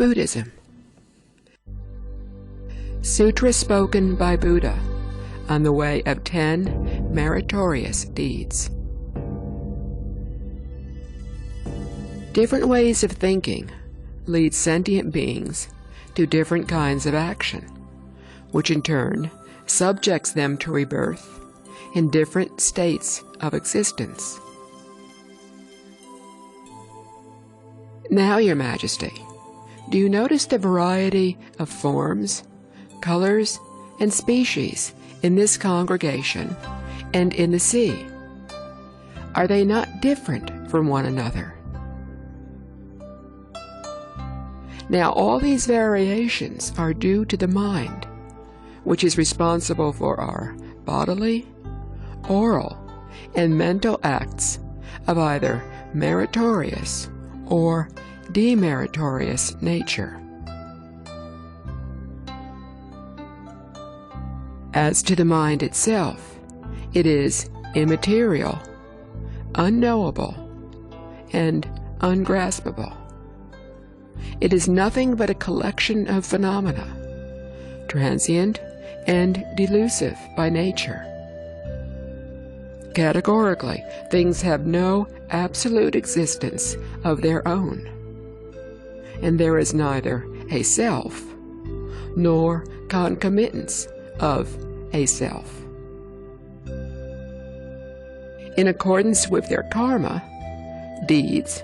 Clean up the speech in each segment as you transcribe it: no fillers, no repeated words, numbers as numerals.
Buddhism. Sutra spoken by Buddha on the way of 10 meritorious deeds. Different ways of thinking lead sentient beings to different kinds of action, which in turn subjects them to rebirth in different states of existence. Now, Your Majesty, do you notice the variety of forms, colors, and species in this congregation and in the sea? Are they not different from one another? Now, all these variations are due to the mind, which is responsible for our bodily, oral, and mental acts of either meritorious or demeritorious nature. As to the mind itself, it is immaterial, unknowable, and ungraspable. It is nothing but a collection of phenomena, transient and delusive by nature. Categorically, things have no absolute existence of their own, and there is neither a self nor concomitance of a self. In accordance with their karma, deeds,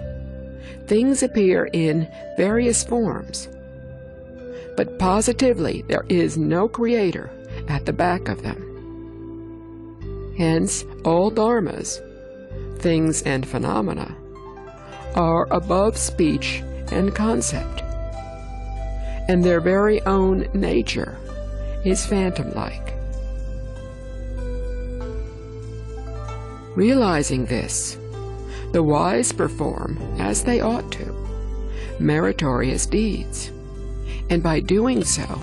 things appear in various forms, but positively there is no creator at the back of them. Hence, all dharmas, things and phenomena, are above speech and concept, and their very own nature is phantom-like. Realizing this, the wise perform, as they ought to, meritorious deeds, and by doing so,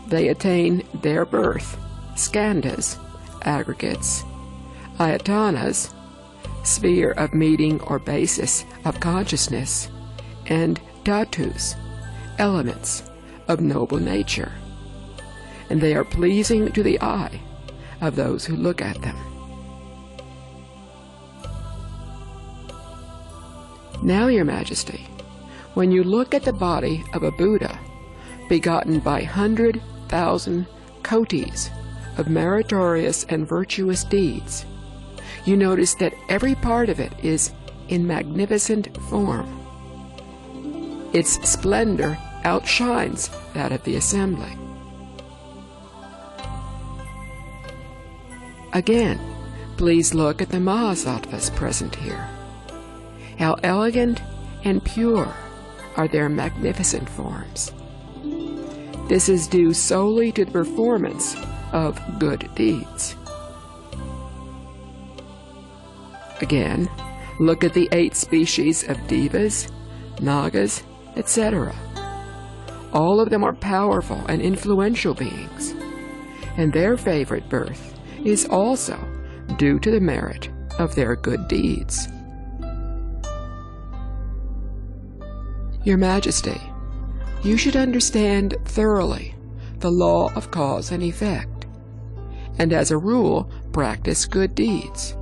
they attain their birth, skandhas, aggregates, ayatanas, sphere of meeting or basis of consciousness, and dhatus, elements of noble nature, and they are pleasing to the eye of those who look at them. Now, Your Majesty, when you look at the body of a Buddha begotten by 100,000 kotis of meritorious and virtuous deeds, you notice that every part of it is in magnificent form. Its splendor outshines that of the assembly. Again, please look at the Mahasattvas present here. How elegant and pure are their magnificent forms. This is due solely to the performance of good deeds. Again, look at the 8 species of devas, nagas, etc. All of them are powerful and influential beings, and their favorite birth is also due to the merit of their good deeds. Your Majesty, you should understand thoroughly the law of cause and effect, and as a rule, practice good deeds.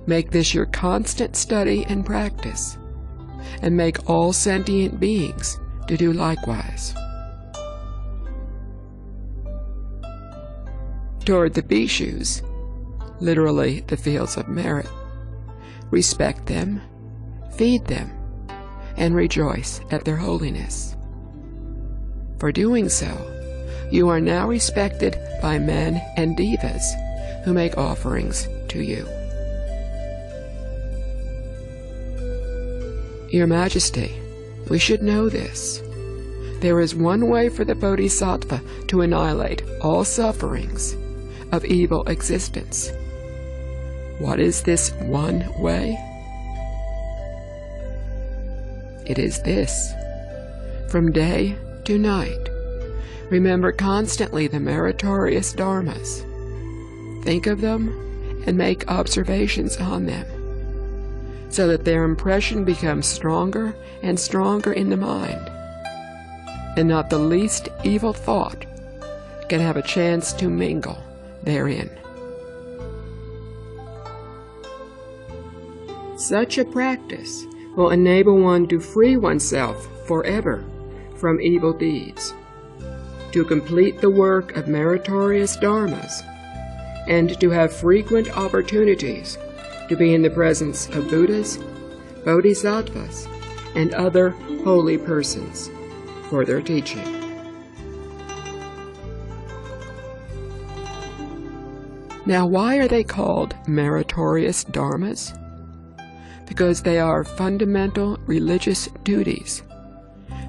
Make this your constant study and practice, and make all sentient beings to do likewise. Toward the bhikshus, literally the fields of merit, respect them, feed them, and rejoice at their holiness. For doing so, you are now respected by men and devas who make offerings to you. Your Majesty, we should know this. There is one way for the Bodhisattva to annihilate all sufferings of evil existence. What is this one way? It is this: from day to night, remember constantly the meritorious dharmas. Think of them and make observations on them, so that their impression becomes stronger and stronger in the mind, and not the least evil thought can have a chance to mingle therein. Such a practice will enable one to free oneself forever from evil deeds, to complete the work of meritorious dharmas, and to have frequent opportunities to be in the presence of Buddhas, Bodhisattvas, and other holy persons for their teaching. Now, why are they called meritorious dharmas? Because they are fundamental religious duties,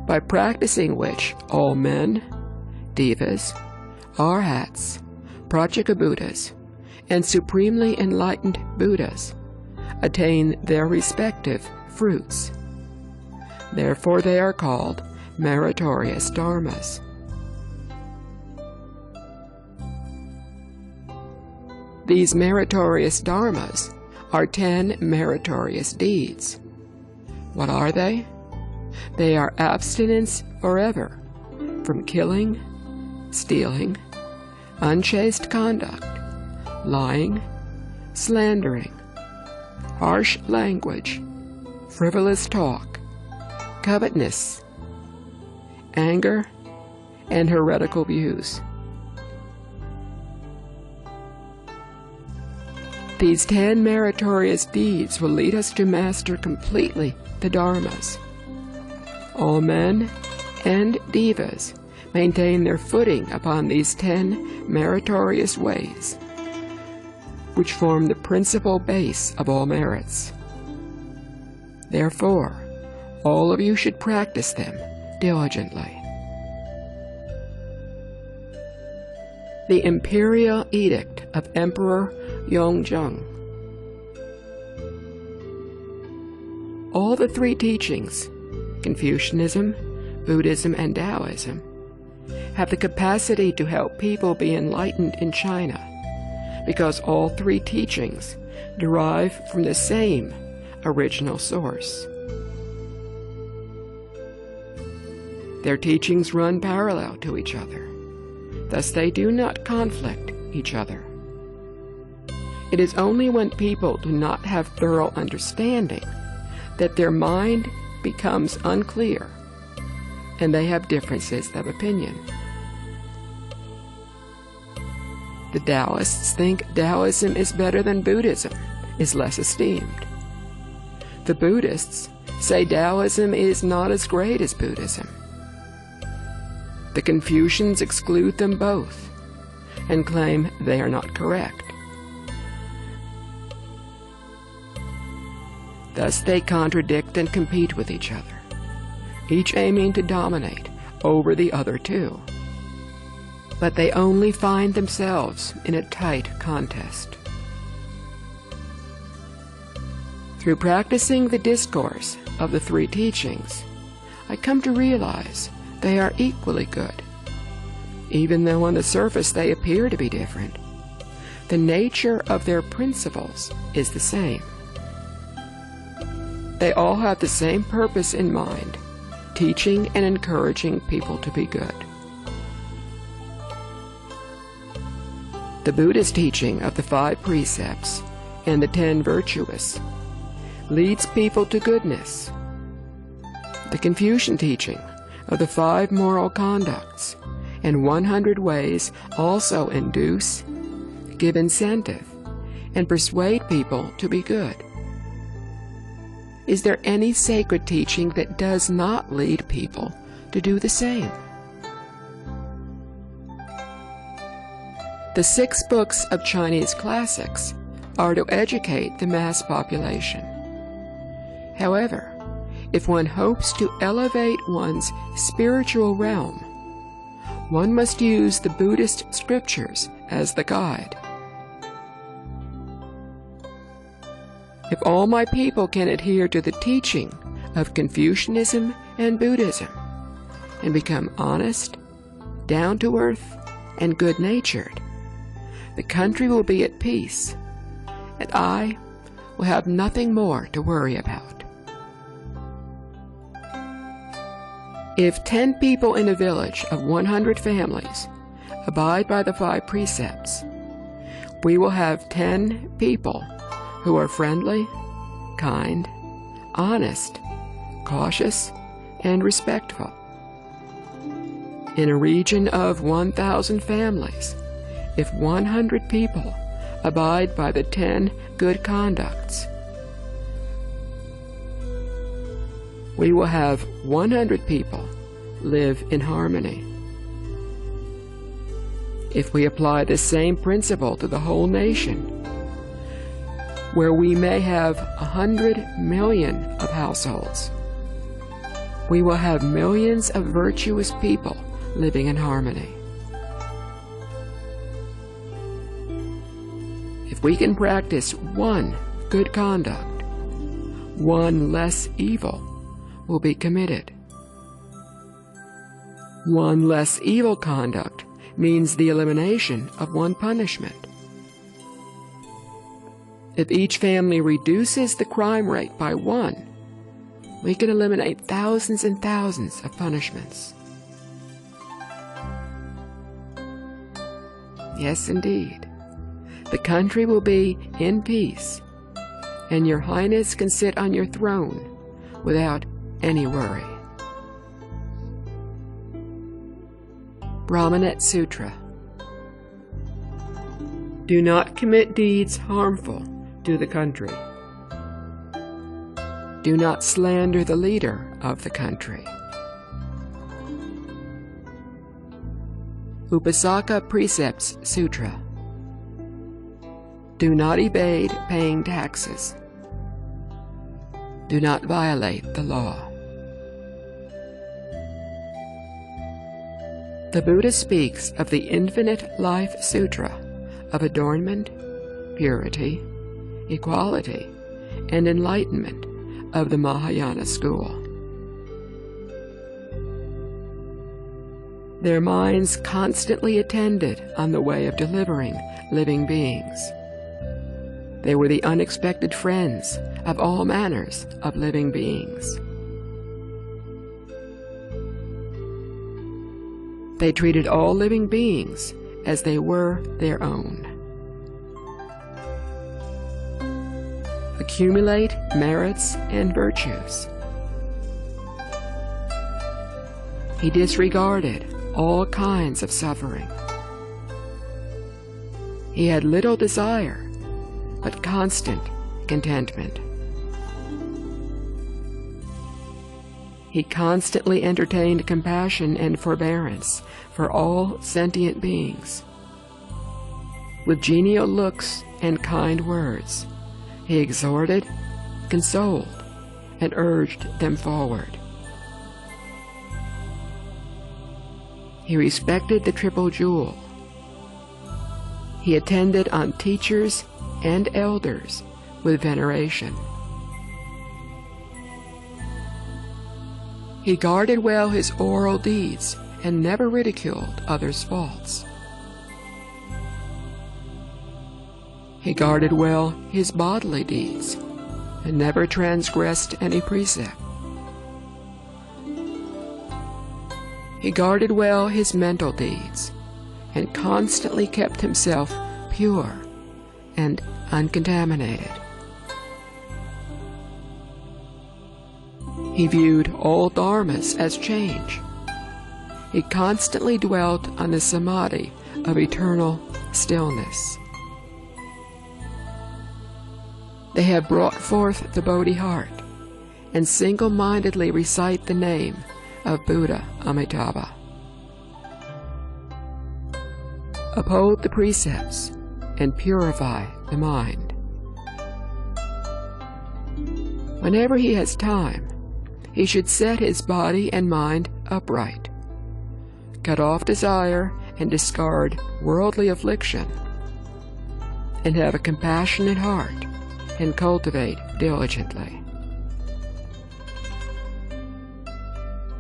by practicing which all men, devas, arhats, Pratyekabuddhas, and supremely enlightened Buddhas attain their respective fruits. Therefore they are called meritorious dharmas. These meritorious dharmas are 10 meritorious deeds. What are they? They are abstinence forever from killing, stealing, unchaste conduct, lying, slandering, harsh language, frivolous talk, covetousness, anger, and heretical views. These 10 meritorious deeds will lead us to master completely the dharmas. All men and devas maintain their footing upon these 10 meritorious ways, which form the principal base of all merits. Therefore, all of you should practice them diligently. The Imperial Edict of Emperor Jingzong. All the three teachings, Confucianism, Buddhism, and Taoism, have the capacity to help people be enlightened in China, because all three teachings derive from the same original source. Their teachings run parallel to each other, thus they do not conflict each other. It is only when people do not have thorough understanding that their mind becomes unclear and they have differences of opinion. The Taoists think Taoism is better than Buddhism, is less esteemed. The Buddhists say Taoism is not as great as Buddhism. The Confucians exclude them both and claim they are not correct. Thus they contradict and compete with each other, each aiming to dominate over the other two. But they only find themselves in a tight contest. Through practicing the discourse of the three teachings, I come to realize they are equally good. Even though on the surface they appear to be different, the nature of their principles is the same. They all have the same purpose in mind, teaching and encouraging people to be good. The Buddhist teaching of the 5 precepts and the 10 virtuous leads people to goodness. The Confucian teaching of the 5 moral conducts and 100 ways also induce, give incentive, and persuade people to be good. Is there any sacred teaching that does not lead people to do the same? The 6 books of Chinese classics are to educate the mass population. However, if one hopes to elevate one's spiritual realm, one must use the Buddhist scriptures as the guide. If all my people can adhere to the teaching of Confucianism and Buddhism and become honest, down-to-earth, and good-natured, the country will be at peace, and I will have nothing more to worry about. If 10 people in a village of 100 families abide by the 5 precepts, we will have 10 people who are friendly, kind, honest, cautious, and respectful. In a region of 1,000 families, if 100 people abide by the 10 good conducts, we will have 100 people live in harmony. If we apply the same principle to the whole nation, where we may have 100 million of households, we will have millions of virtuous people living in harmony. If we can practice one good conduct, one less evil will be committed. One less evil conduct means the elimination of one punishment. If each family reduces the crime rate by 1, we can eliminate thousands and thousands of punishments. Yes, indeed. The country will be in peace, and your Highness can sit on your throne without any worry. Brahmanet Sutra. Do not commit deeds harmful to the country. Do not slander the leader of the country. Upasaka Precepts Sutra. Do not evade paying taxes. Do not violate the law. The Buddha speaks of the Infinite Life Sutra of adornment, purity, equality, and enlightenment of the Mahayana school. Their minds constantly attended on the way of delivering living beings. They were the unexpected friends of all manners of living beings. They treated all living beings as they were their own. Accumulate merits and virtues. He disregarded all kinds of suffering. He had little desire, but constant contentment. He constantly entertained compassion and forbearance for all sentient beings. With genial looks and kind words, he exhorted, consoled, and urged them forward. He respected the Triple Jewel. He attended on teachers and elders with veneration. He guarded well his oral deeds and never ridiculed others' faults. He guarded well his bodily deeds and never transgressed any precept. He guarded well his mental deeds and constantly kept himself pure and uncontaminated. He viewed all dharmas as change. He constantly dwelt on the samadhi of eternal stillness. They have brought forth the Bodhi heart and single-mindedly recite the name of Buddha Amitabha. Uphold the precepts and purify the mind. Whenever he has time, he should set his body and mind upright, cut off desire and discard worldly affliction, and have a compassionate heart and cultivate diligently.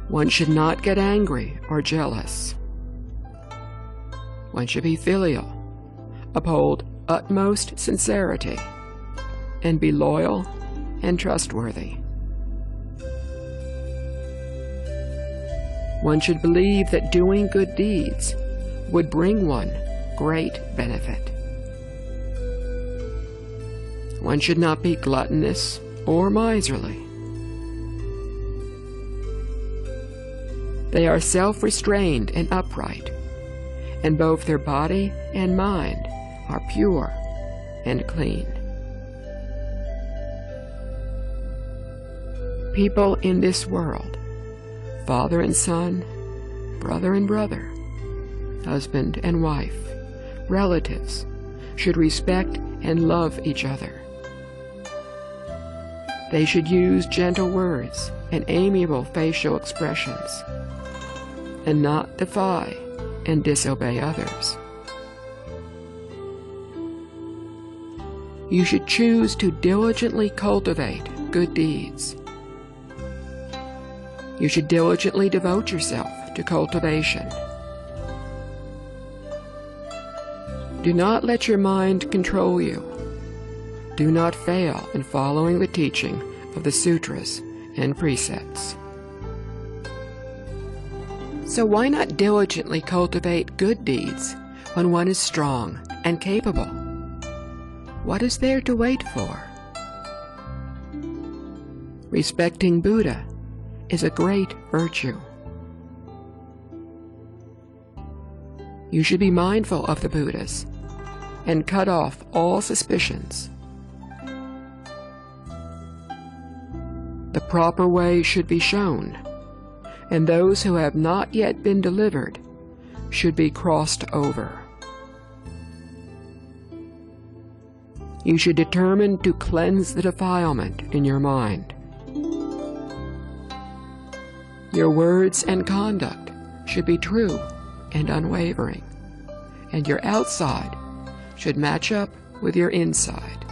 One should not get angry or jealous. One should be filial, uphold utmost sincerity, and be loyal and trustworthy. One should believe that doing good deeds would bring one great benefit. One should not be gluttonous or miserly. They are self-restrained and upright, and both their body and mind are pure and clean. People in this world, father and son, brother and brother, husband and wife, relatives, should respect and love each other. They should use gentle words and amiable facial expressions, and not defy and disobey others. You should choose to diligently cultivate good deeds. You should diligently devote yourself to cultivation. Do not let your mind control you. Do not fail in following the teaching of the sutras and precepts. So why not diligently cultivate good deeds when one is strong and capable? What is there to wait for? Respecting Buddha is a great virtue. You should be mindful of the Buddhas and cut off all suspicions. The proper way should be shown, and those who have not yet been delivered should be crossed over. You should determine to cleanse the defilement in your mind. Your words and conduct should be true and unwavering, and your outside should match up with your inside.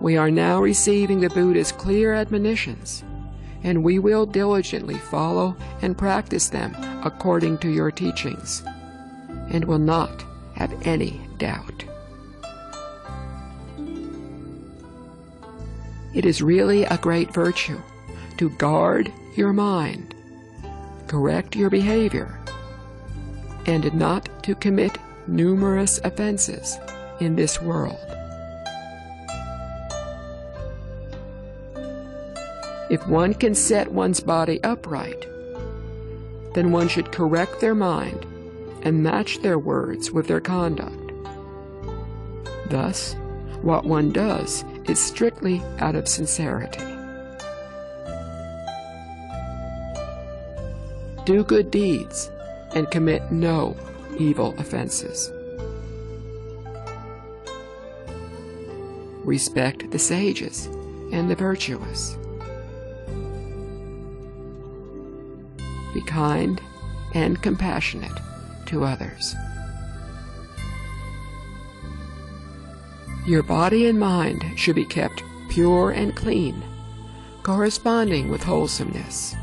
We are now receiving the Buddha's clear admonitions, and we will diligently follow and practice them according to your teachings, and will not have any doubt. It is really a great virtue to guard your mind, correct your behavior, and not to commit numerous offenses in this world. If one can set one's body upright, then one should correct their mind and match their words with their conduct. Thus, what one does is strictly out of sincerity. Do good deeds and commit no evil offenses. Respect the sages and the virtuous. Be kind and compassionate to others. Your body and mind should be kept pure and clean, corresponding with wholesomeness.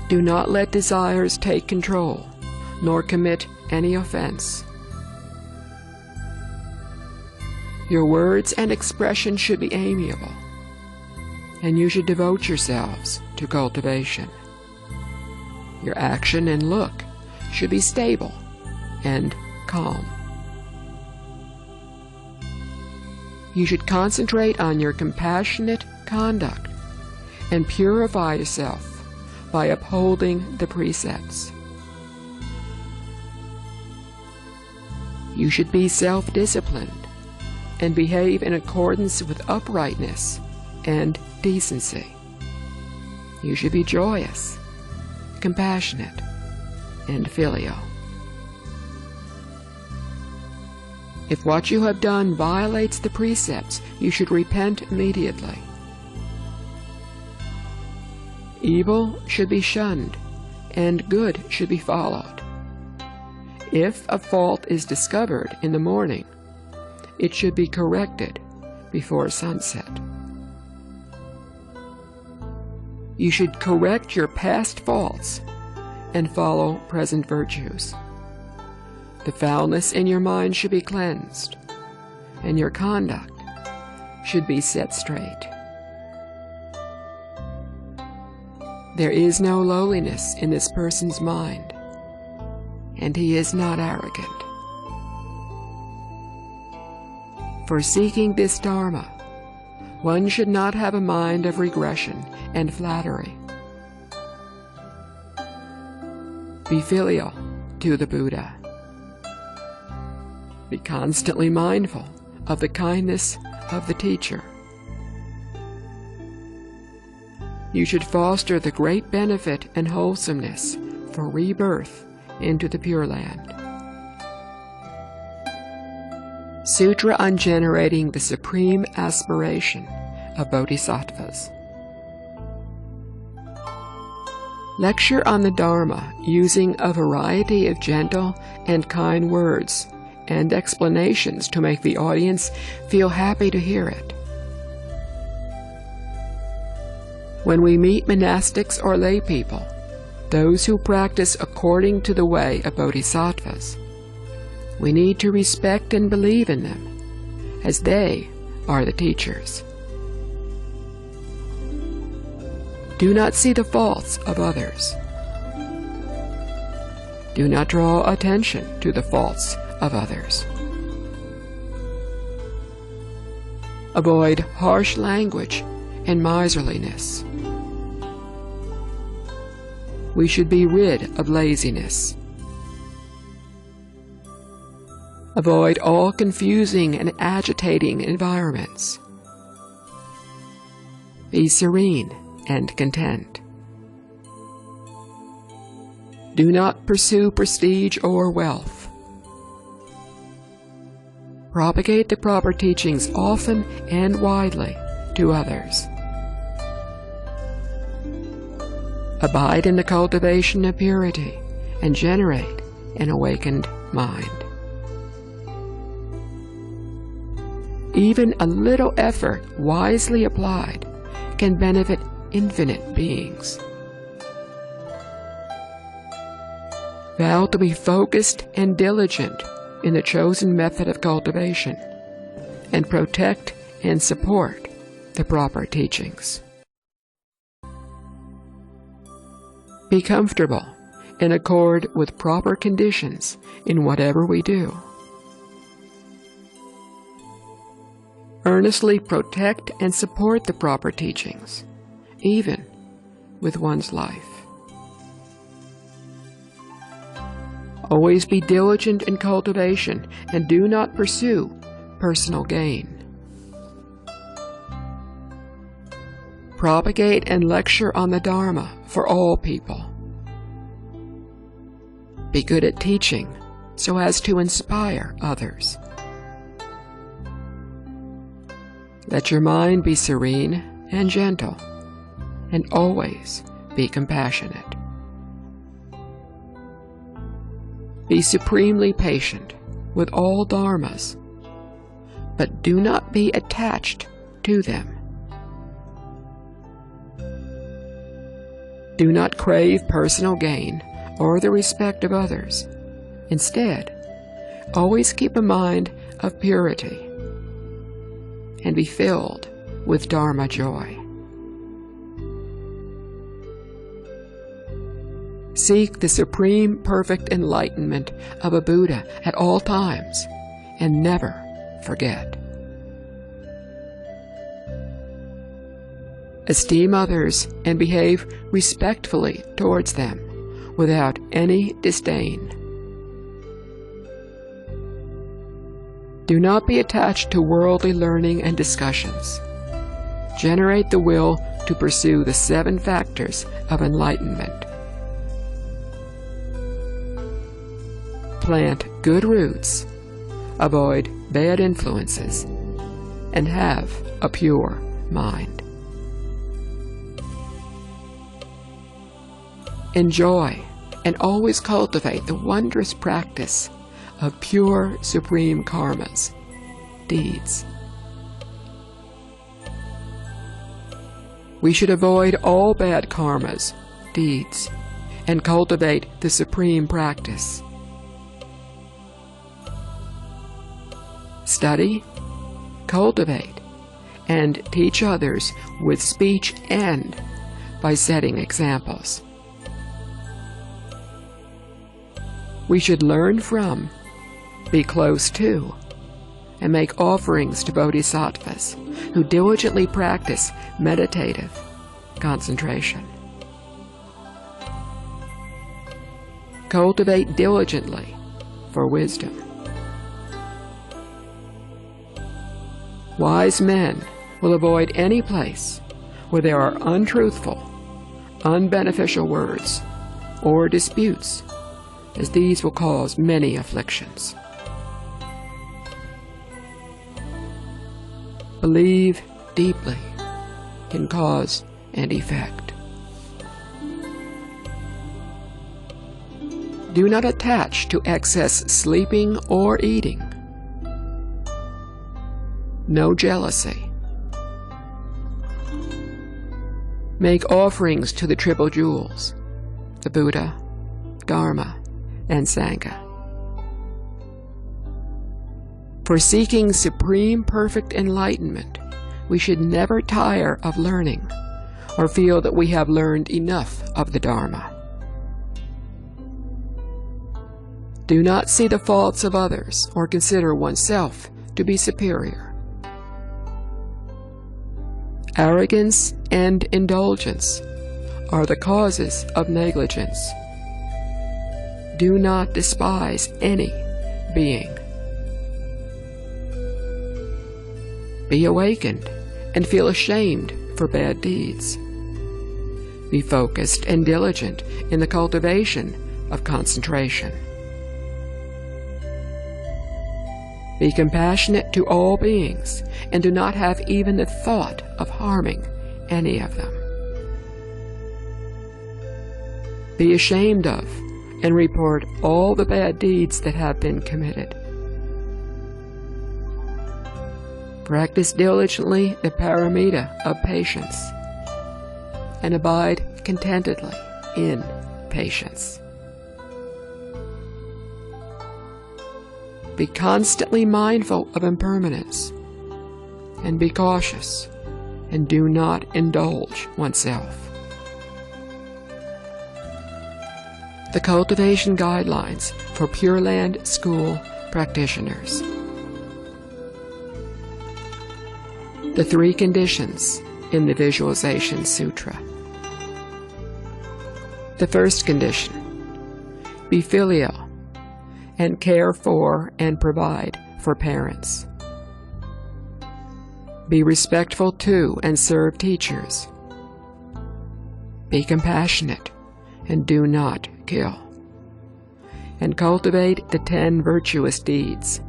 Do not let desires take control, nor commit any offense. Your words and expression should be amiable, and you should devote yourselves to cultivation. Your action and look should be stable and calm. You should concentrate on your compassionate conduct and purify yourself by upholding the precepts. You should be self-disciplined and behave in accordance with uprightness and decency. You should be joyous, compassionate, and filial. If what you have done violates the precepts, you should repent immediately. Evil should be shunned, and good should be followed. If a fault is discovered in the morning, it should be corrected before sunset. You should correct your past faults and follow present virtues. The foulness in your mind should be cleansed, and your conduct should be set straight. There is no lowliness in this person's mind, and he is not arrogant. For seeking this Dharma, one should not have a mind of regression and flattery. Be filial to the Buddha. Be constantly mindful of the kindness of the teacher. You should foster the great benefit and wholesomeness for rebirth into the Pure Land. Sutra on Generating the Supreme Aspiration of Bodhisattvas. Lecture on the Dharma using a variety of gentle and kind words and explanations to make the audience feel happy to hear it. When we meet monastics or lay people, those who practice according to the way of bodhisattvas, we need to respect and believe in them, as they are the teachers. Do not see the faults of others. Do not draw attention to the faults of others. Avoid harsh language and miserliness. We should be rid of laziness. Avoid all confusing and agitating environments. Be serene and content. Do not pursue prestige or wealth. Propagate the proper teachings often and widely to others. Abide in the cultivation of purity and generate an awakened mind. Even a little effort wisely applied can benefit infinite beings. Vow to be focused and diligent in the chosen method of cultivation, and protect and support the proper teachings. Be comfortable in accord with proper conditions in whatever we do. Earnestly protect and support the proper teachings, even with one's life. Always be diligent in cultivation and do not pursue personal gain. Propagate and lecture on the Dharma for all people. Be good at teaching so as to inspire others. Let your mind be serene and gentle, and always be compassionate. Be supremely patient with all dharmas, but do not be attached to them. Do not crave personal gain or the respect of others. Instead, always keep a mind of purity and be filled with Dharma joy. Seek the supreme perfect enlightenment of a Buddha at all times and never forget. Esteem others and behave respectfully towards them without any disdain. Do not be attached to worldly learning and discussions. Generate the will to pursue the 7 factors of enlightenment. Plant good roots, avoid bad influences, and have a pure mind. Enjoy and always cultivate the wondrous practice of pure supreme karmas, deeds. We should avoid all bad karmas, deeds, and cultivate the supreme practice. Study, cultivate, and teach others with speech and by setting examples. We should learn from, be close to, and make offerings to bodhisattvas who diligently practice meditative concentration. Cultivate diligently for wisdom. Wise men will avoid any place where there are untruthful, unbeneficial words or disputes, as these will cause many afflictions. Believe deeply in cause and effect. Do not attach to excess sleeping or eating. No jealousy. Make offerings to the triple jewels, the Buddha, Dharma, and Sangha. For seeking supreme perfect enlightenment, we should never tire of learning or feel that we have learned enough of the Dharma. Do not see the faults of others or consider oneself to be superior. Arrogance and indulgence are the causes of negligence. Do not despise any being. Be awakened and feel ashamed for bad deeds. Be focused and diligent in the cultivation of concentration. Be compassionate to all beings and do not have even the thought of harming any of them. Be ashamed of and report all the bad deeds that have been committed. Practice diligently the paramita of patience and abide contentedly in patience. Be constantly mindful of impermanence and be cautious and do not indulge oneself. The Cultivation Guidelines for Pure Land School Practitioners. The 3 conditions in the Visualization Sutra. The first condition, be filial and care for and provide for parents. Be respectful to and serve teachers. Be compassionate and do not kill. And cultivate the 10 virtuous deeds.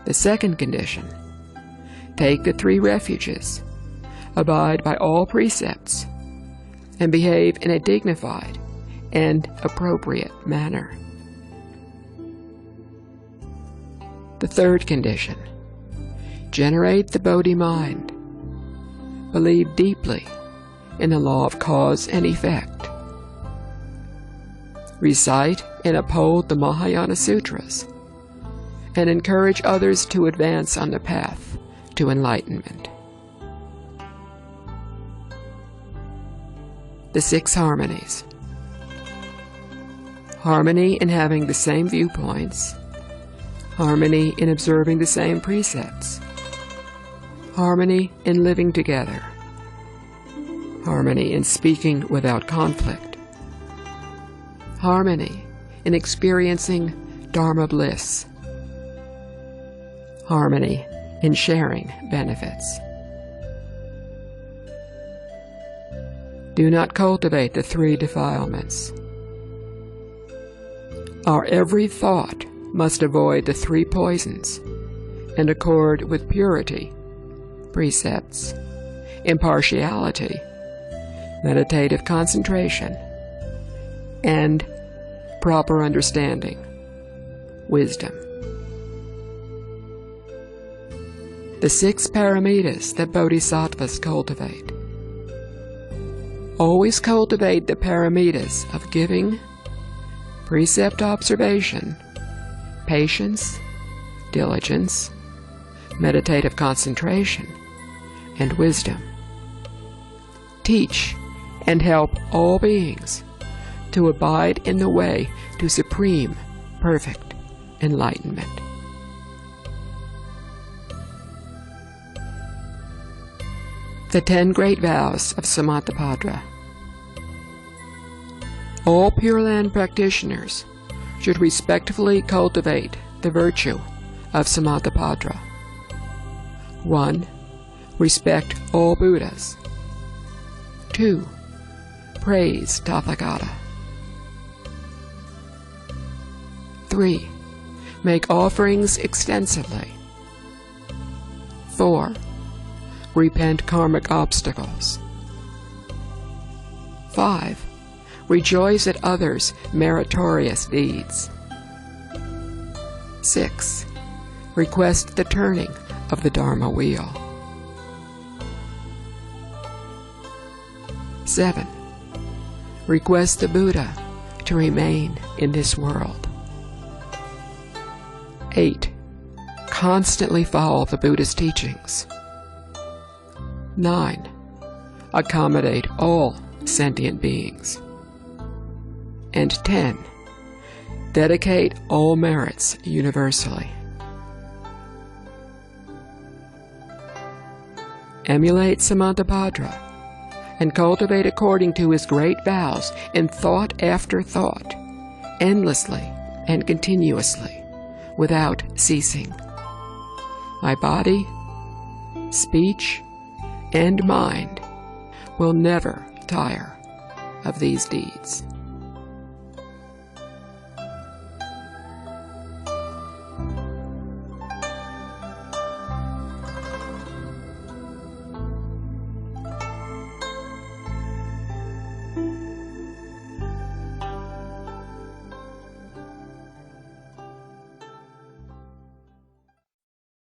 The second condition, take the 3 refuges, abide by all precepts, and behave in a dignified and appropriate manner. The third condition, generate the Bodhi mind. Believe deeply in the law of cause and effect. Recite and uphold the Mahayana Sutras, and encourage others to advance on the path to enlightenment. The 6 harmonies. Harmony in having the same viewpoints, harmony in observing the same precepts, harmony in living together, harmony in speaking without conflict, harmony in experiencing Dharma bliss, harmony in sharing benefits. Do not cultivate the 3 defilements. Our every thought must avoid the 3 poisons and accord with purity, precepts, impartiality, meditative concentration, and proper understanding, wisdom. The 6 paramitas that bodhisattvas cultivate. Always cultivate the paramitas of giving, precept observation, patience, diligence, meditative concentration, and wisdom. Teach and help all beings to abide in the way to supreme, perfect enlightenment. The 10 Great Vows of Samantabhadra. All Pure Land practitioners should respectfully cultivate the virtue of Samantabhadra. 1. Respect all Buddhas. 2. Praise Tathagata. 3. Make offerings extensively. 4. Repent karmic obstacles. 5. Rejoice at others' meritorious deeds. 6. Request the turning of the Dharma wheel. 7. Request the Buddha to remain in this world. 8. Constantly follow the Buddha's teachings. 9. Accommodate all sentient beings. And 10. Dedicate all merits universally. Emulate Samantabhadra and cultivate according to his great vows in thought after thought, endlessly and continuously, without ceasing. My body, speech, and mind will never tire of these deeds.